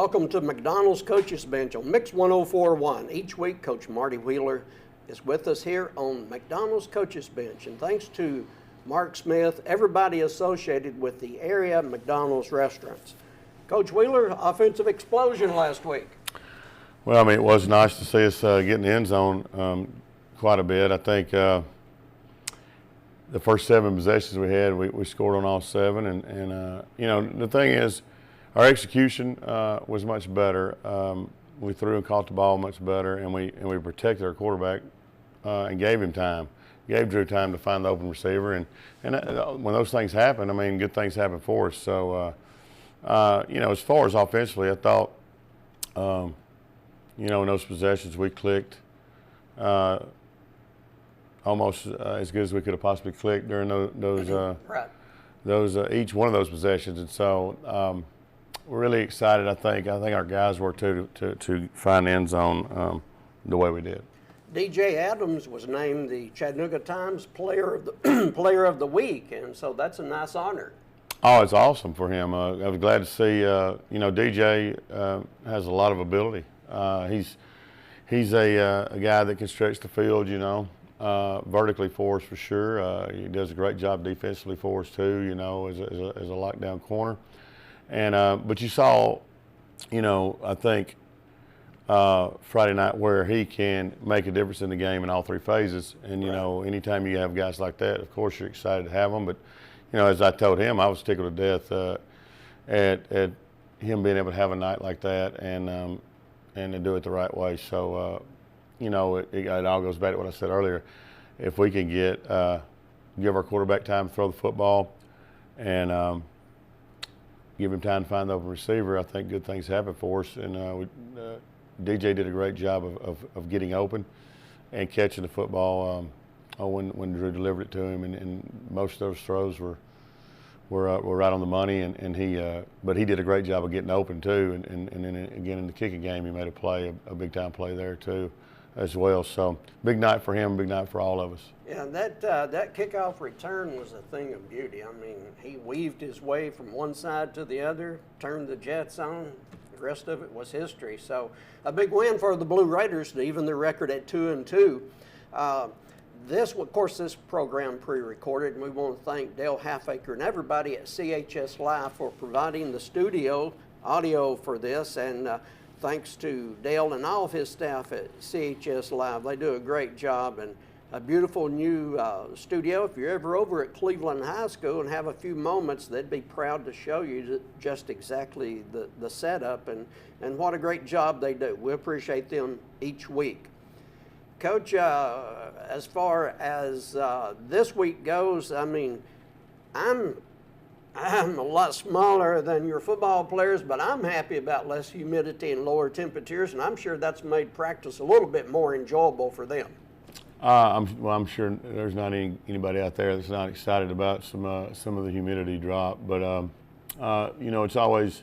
Welcome to McDonald's Coaches Bench on Mix 1041. Each week, Coach Marty Wheeler is with us here on McDonald's Coaches Bench. And thanks to Mark Smith, everybody associated with the area McDonald's restaurants. Coach Wheeler, offensive explosion last week. Well, I mean, it was nice to see us get in the end zone quite a bit. I think the first 7 possessions we had, we scored on all 7. And you know, the thing is, our execution was much better. We threw and caught the ball much better, and we protected our quarterback and gave him time. Gave Drew time to find the open receiver, and when those things happen, I mean, good things happen for us. So, you know, as far as offensively, I thought, you know, in those possessions we clicked almost as good as we could have possibly clicked during those each one of those possessions, and so. We're really excited. I think our guys were too to find the end zone the way we did. DJ Adams was named the Chattanooga Times Player of the Week, and so that's a nice honor. Oh, it's awesome for him. I was glad to see. You know, DJ has a lot of ability. He's a guy that can stretch the field. You know, vertically for us for sure. He does a great job defensively for us too. You know, as a lockdown corner. And but you saw, you know, I think Friday night where he can make a difference in the game in all 3 phases. And you know, anytime you have guys like that, of course you're excited to have them. But you know, as I told him, I was tickled to death at him being able to have a night like that and to do it the right way. So you know, it all goes back to what I said earlier. If we can give our quarterback time to throw the football and give him time to find the open receiver, I think good things happen for us. And DJ did a great job of getting open and catching the football when Drew delivered it to him. And most of those throws were right on the money. But he did a great job of getting open too. And then again in the kicking game, he made a play, a big time play there too, as well. So big night for him, big night for all of us. Yeah, that kickoff return was a thing of beauty. I mean, he weaved his way from one side to the other, turned the Jets on. The rest of it was history. So a big win for the Blue Raiders to even their record at 2-2. Of course, this program pre-recorded, and we want to thank Dale Halfaker and everybody at CHS Live for providing the studio audio for this. And thanks to Dale and all of his staff at CHS Live. They do a great job, and a beautiful new studio. If you're ever over at Cleveland High School and have a few moments, they'd be proud to show you just exactly the setup and what a great job they do. We appreciate them each week. Coach, as far as this week goes, I mean, I'm a lot smaller than your football players, but I'm happy about less humidity and lower temperatures, and I'm sure that's made practice a little bit more enjoyable for them. I'm sure there's not anybody out there that's not excited about some of the humidity drop, but you know, it's always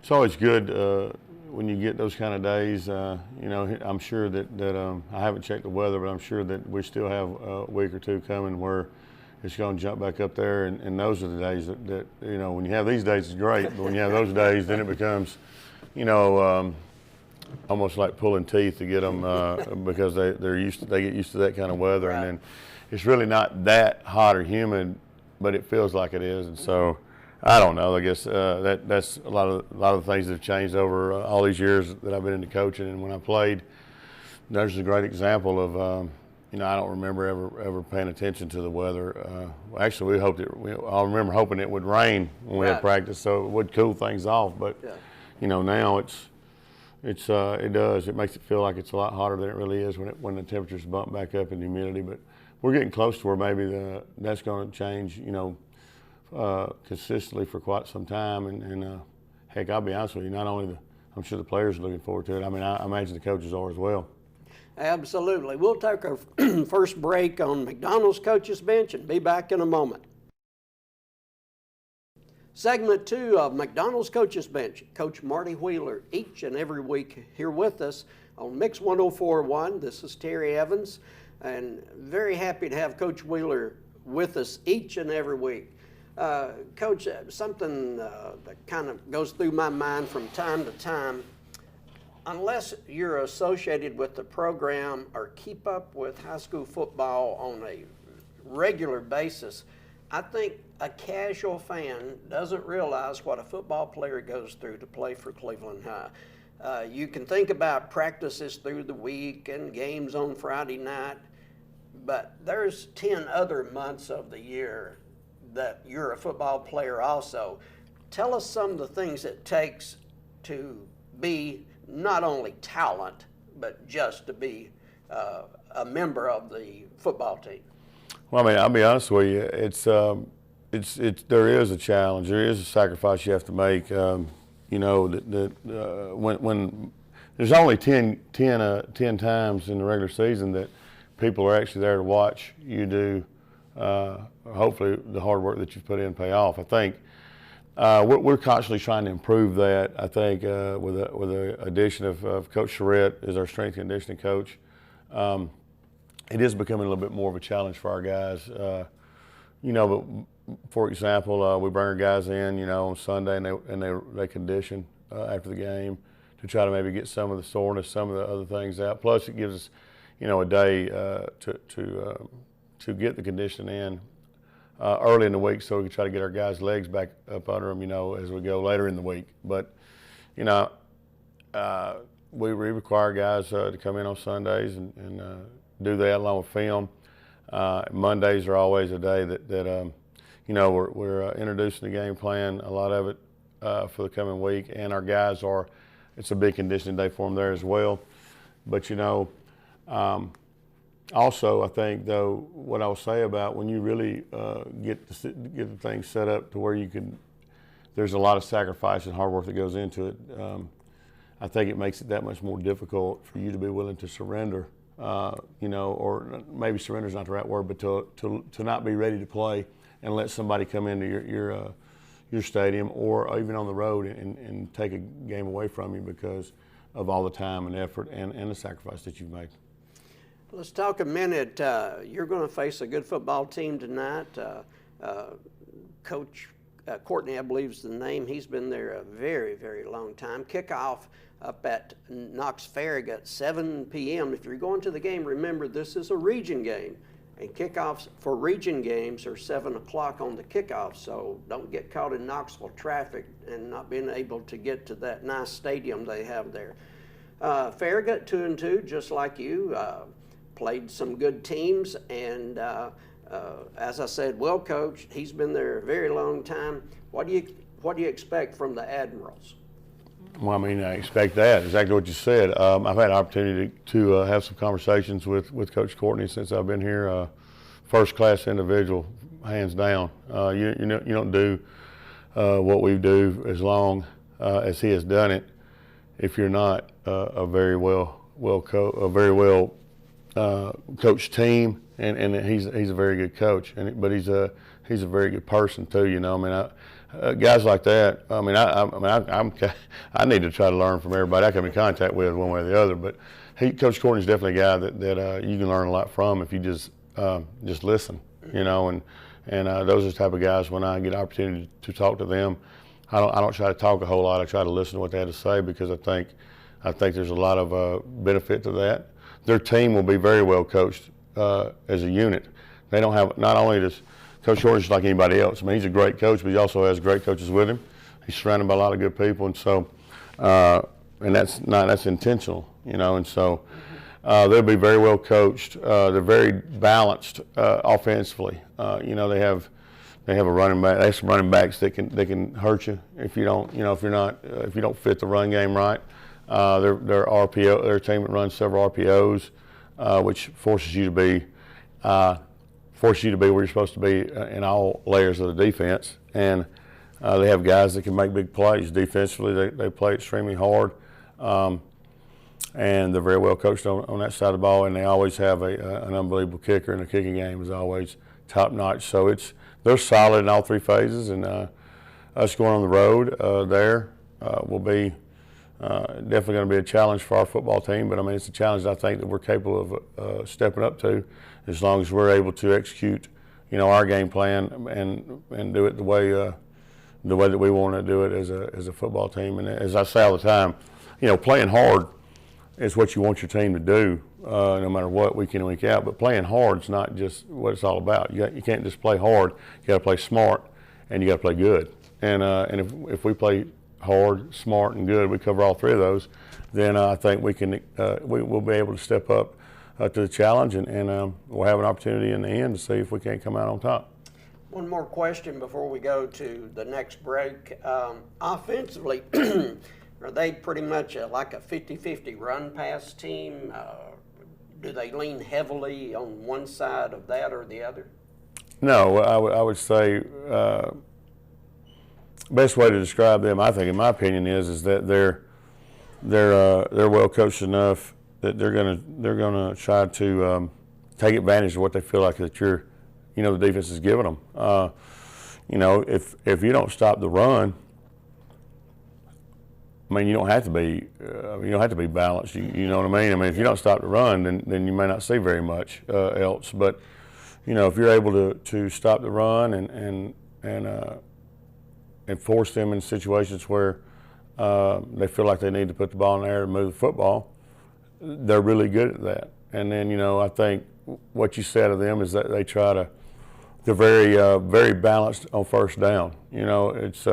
good when you get those kind of days. You know, I'm sure that I haven't checked the weather, but I'm sure that we still have a week or 2 coming where it's going to jump back up there, and those are the days that you know, when you have these days it's great, but when you have those days, then it becomes, you know, almost like pulling teeth to get them because they get used to that kind of weather. Right. And then it's really not that hot or humid, but it feels like it is. And so I don't know. I guess that's a lot of the things that have changed over all these years that I've been into coaching. And when I played, there's a great example of you know, I don't remember ever paying attention to the weather. Actually, I remember hoping it would rain when we had practice, so it would cool things off. But you know, now it does. It makes it feel like it's a lot hotter than it really is when the temperatures bump back up in the humidity. But we're getting close to where maybe that's going to change, you know, consistently for quite some time. And heck, I'll be honest with you, not only I'm sure the players are looking forward to it. I mean, I imagine the coaches are as well. Absolutely. We'll take our first break on McDonald's Coaches Bench and be back in a moment. Segment 2 of McDonald's Coaches Bench. Coach Marty Wheeler each and every week here with us on Mix 1041. This is Terry Evans, and very happy to have Coach Wheeler with us each and every week. Coach, something that kind of goes through my mind from time to time, unless you're associated with the program or keep up with high school football on a regular basis, I think a casual fan doesn't realize what a football player goes through to play for Cleveland High. You can think about practices through the week and games on Friday night, but there's 10 other months of the year that you're a football player also. Tell us some of the things it takes to be not only talent, but just to be a member of the football team. Well, I mean, I'll be honest with you. There is a challenge. There is a sacrifice you have to make. You know, when there's only 10 times in the regular season that people are actually there to watch you do, hopefully the hard work that you've put in pay off. I think we're constantly trying to improve that. I think with the addition of Coach Charette as our strength and conditioning coach, it is becoming a little bit more of a challenge for our guys. You know, but for example, we bring our guys in, you know, on Sunday and they condition after the game to try to maybe get some of the soreness, some of the other things out. Plus, it gives us, you know, a day to get the conditioning in early in the week, so we can try to get our guys' legs back up under them, you know, as we go later in the week. But, you know, we require guys to come in on Sundays and do that along with film. Mondays are always a day that you know, we're introducing the game plan, a lot of it for the coming week, and our guys it's a big conditioning day for them there as well. But, you know, also I think, though, what I'll say about when you really get the thing set up to where there's a lot of sacrifice and hard work that goes into it. I think it makes it that much more difficult for you to be willing to surrender. You know, or maybe surrender is not the right word, but to not be ready to play and let somebody come into your stadium or even on the road and take a game away from you because of all the time and effort and the sacrifice that you've made. Let's talk a minute. You're going to face a good football team tonight. Coach Courtney, I believe is the name. He's been there a very, very long time. Kickoff up at Knox Farragut, 7 p.m. If you're going to the game, remember this is a region game, and kickoffs for region games are 7 o'clock on the kickoff, so don't get caught in Knoxville traffic and not being able to get to that nice stadium they have there. Farragut 2-2, just like you, played some good teams, and as I said, well coached. He's been there a very long time. What do you expect from the Admirals? Well, I mean, I expect that, exactly what you said. I've had an opportunity to have some conversations with Coach Courtney since I've been here. First-class individual, hands down. You don't do what we do as long as he has done it if you're not a very well coached team, and he's a very good coach. But he's a very good person too. You know, I mean, guys like that. I mean, I need to try to learn from everybody I come in contact with, one way or the other. But Coach Courtney's definitely a guy that you can learn a lot from if you just listen. You know, and those are the type of guys. When I get an opportunity to talk to them, I don't try to talk a whole lot. I try to listen to what they have to say because I think there's a lot of benefit to that. Their team will be very well coached as a unit. They don't have, not only does Coach George like anybody else. I mean, he's a great coach, but he also has great coaches with him. He's surrounded by a lot of good people, and so, and that's intentional, you know. And so, they'll be very well coached. They're very balanced offensively. You know, they have a running back. They have some running backs that can hurt you if you don't, you know, if you don't fit the run game right. Their RPO, their team runs several RPOs, which forces you to be where you're supposed to be in all layers of the defense. And they have guys that can make big plays defensively. They play extremely hard, and they're very well coached on that side of the ball. And they always have an unbelievable kicker, and the kicking game is always top notch. So they're solid in all three phases. And us going on the road there will be definitely going to be a challenge for our football team. But I mean, it's a challenge I think that we're capable of stepping up to, as long as we're able to execute, our game plan and do it the way that we want to do it as a football team. And as I say all the time, playing hard is what you want your team to do, no matter what, week in and week out. But playing hard is not just what it's all about. You can't just play hard. You got to play smart, and you got to play good. And if we play hard, smart, and good, we cover all three of those, then I think we'll be able to step up to the challenge, and we'll have an opportunity in the end to see if we can't come out on top. One more question before we go to the next break. Offensively, are they pretty much like a 50-50 run-pass team? Do they lean heavily on one side of that or the other? No, I would say best way to describe them, I think, in my opinion, is that they're well coached enough that they're gonna try to take advantage of what they feel like that the defense is giving them. If you don't stop the run, I mean, you don't have to be balanced. You know what I mean? I mean, if you don't stop the run, then you may not see very much else. But if you're able to stop the run and force them in situations where they feel like they need to put the ball in the air to move the football, they're really good at that. And then I think what you said of them is that they're very balanced on first down. That's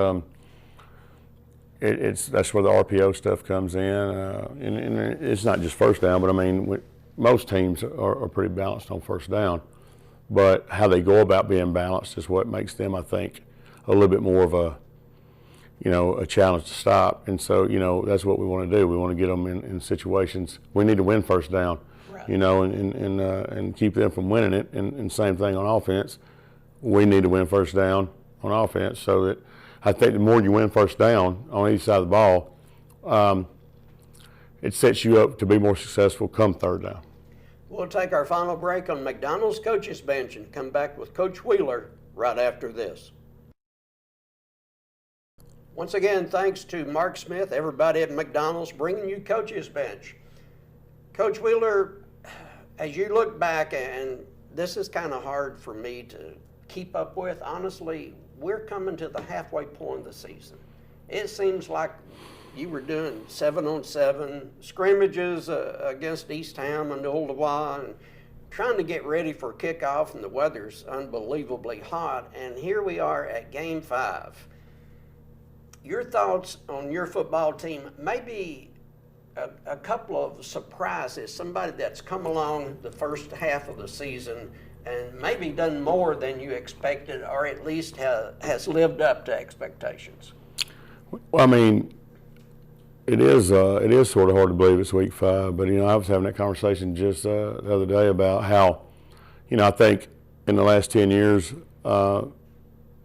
where the RPO stuff comes in, and it's not just first down, but I mean most teams are pretty balanced on first down. But how they go about being balanced is what makes them, I think, a little bit more of a challenge to stop. And so that's what we want to do. We want to get them in situations. We need to win first down, right. And keep them from winning it. And same thing on offense. We need to win first down on offense, so that I think the more you win first down on each side of the ball, it sets you up to be more successful come third down. We'll take our final break on McDonald's Coaches Bench and come back with Coach Wheeler right after this. Once again, thanks to Mark Smith, everybody at McDonald's, bringing you Coaches Bench. Coach Wheeler, as you look back, and this is kind of hard for me to keep up with, honestly, we're coming to the halfway point of the season. It seems like you were doing 7-on-7 scrimmages against East Ham and Olduvai, and trying to get ready for kickoff, and the weather's unbelievably hot, and here we are at Game 5. Your thoughts on your football team, maybe a couple of surprises, somebody that's come along the first half of the season and maybe done more than you expected, or at least has lived up to expectations? Well, I mean, it is sort of hard to believe it's week 5, but I was having that conversation just the other day about how, I think in the last 10 years,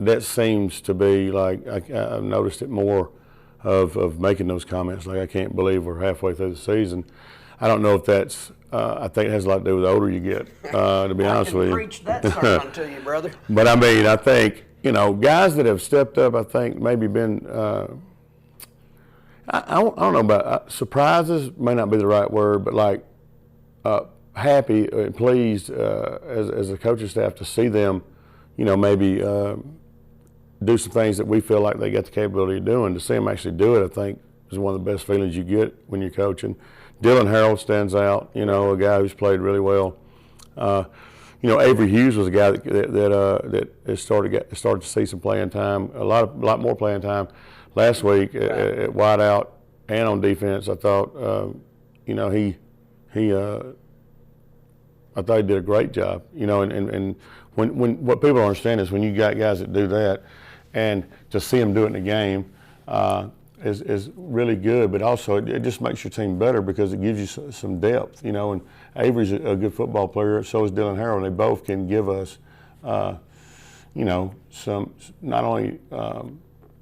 that seems to be like I've noticed it more of making those comments. Like, I can't believe we're halfway through the season. I don't know if that's. I think it has a lot to do with the older you get. To be honest with you, preach that sermon to you, brother. But I mean, I think guys that have stepped up. I think maybe been. I don't know about surprises. May not be the right word, but like happy and pleased as a coaching staff to see them. Maybe. Do some things that we feel like they got the capability of doing. To see them actually do it, I think, is one of the best feelings you get when you're coaching. Dylan Harrell stands out, a guy who's played really well. Avery Hughes was a guy that started to see some playing time, a lot more playing time last week at wide out and on defense. I thought, I thought he did a great job. And when what people don't understand is when you got guys that do that, and to see them do it in a game is really good, but also it just makes your team better because it gives you some depth, and Avery's a good football player, so is Dylan Harrell, and they both can give us, some, not only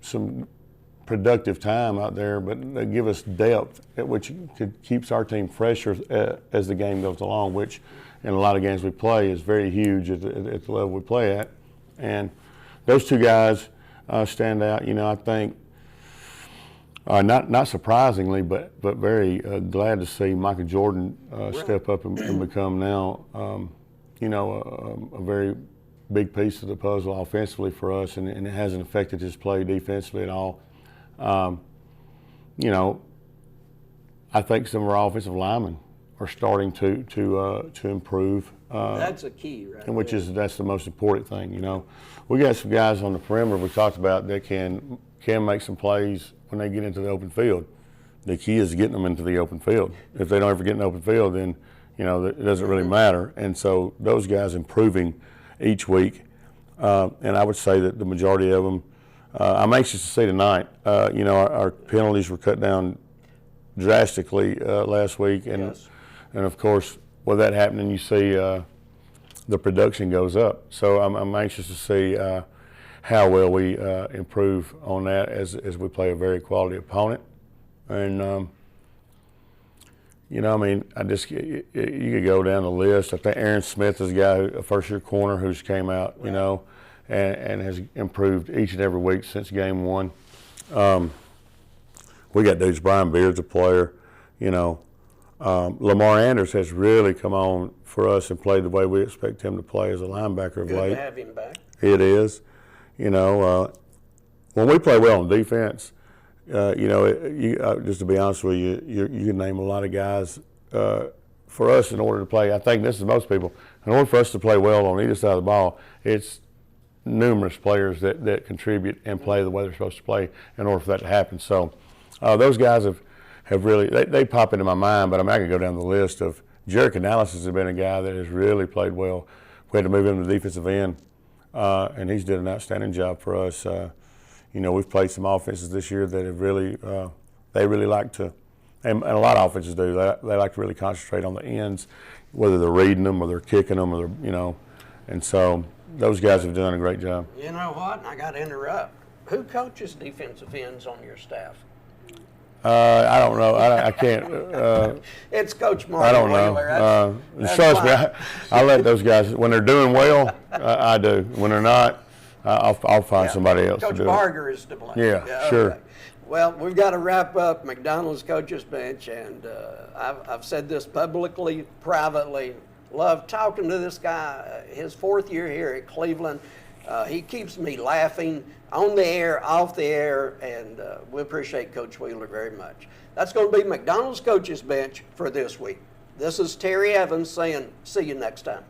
some productive time out there, but they give us depth, which keeps our team fresher as the game goes along, which in a lot of games we play is very huge at the level we play at. And those two guys stand out. I think not surprisingly, but very glad to see Michael Jordan step up and become now, a very big piece of the puzzle offensively for us, and it hasn't affected his play defensively at all. You know, I think some of our offensive linemen are starting to improve. That's a key, right? And that's the most important thing. You know, we got some guys on the perimeter we talked about that can make some plays when they get into the open field. The key is getting them into the open field. If they don't ever get in the open field, then you know it doesn't really matter. And so those guys improving each week, and I would say that the majority of them. I'm anxious to see tonight. You know, our penalties were cut down drastically last week, and of course, with that happening, you see the production goes up. So I'm anxious to see how well we improve on that as we play a very quality opponent. And you know, I mean, you could go down the list. I think Aaron Smith is a guy, a first-year corner who's came out, you know, and has improved each and every week since game one. We got dudes. Brian Beard's a player, you know. Lamar Anders has really come on for us and played the way we expect him to play as a linebacker of late. Good to have him back. It is. You know, when we play well on defense, you know, just to be honest with you, you can name a lot of guys for us in order to play. I think this is most people. In order for us to play well on either side of the ball, it's numerous players that contribute and play the way they're supposed to play in order for that to happen. So those guys have really, they pop into my mind, but I mean, I could go down the list of Jerry Canales has been a guy that has really played well. We had to move him to defensive end, and he's did an outstanding job for us. You know, we've played some offenses this year that have really, they really like to, and a lot of offenses do, they like to really concentrate on the ends, whether they're reading them or they're kicking them or they're, you know, and so those guys have done a great job. You know what? I got to interrupt. Who coaches defensive ends on your staff? I don't know. I can't. It's Coach Marty I don't Wheeler. know. That's Trust me, fine. I let those guys, when they're doing well, I do. When they're not, I'll find somebody else Coach to do Barger is to blame. Yeah, sure. Okay. Well, we've got to wrap up McDonald's coaches bench, and I've said this publicly, privately. Love talking to this guy. His fourth year here at Cleveland. He keeps me laughing on the air, off the air, and we appreciate Coach Wheeler very much. That's going to be McDonald's coaches bench for this week. This is Terry Evans saying, see you next time.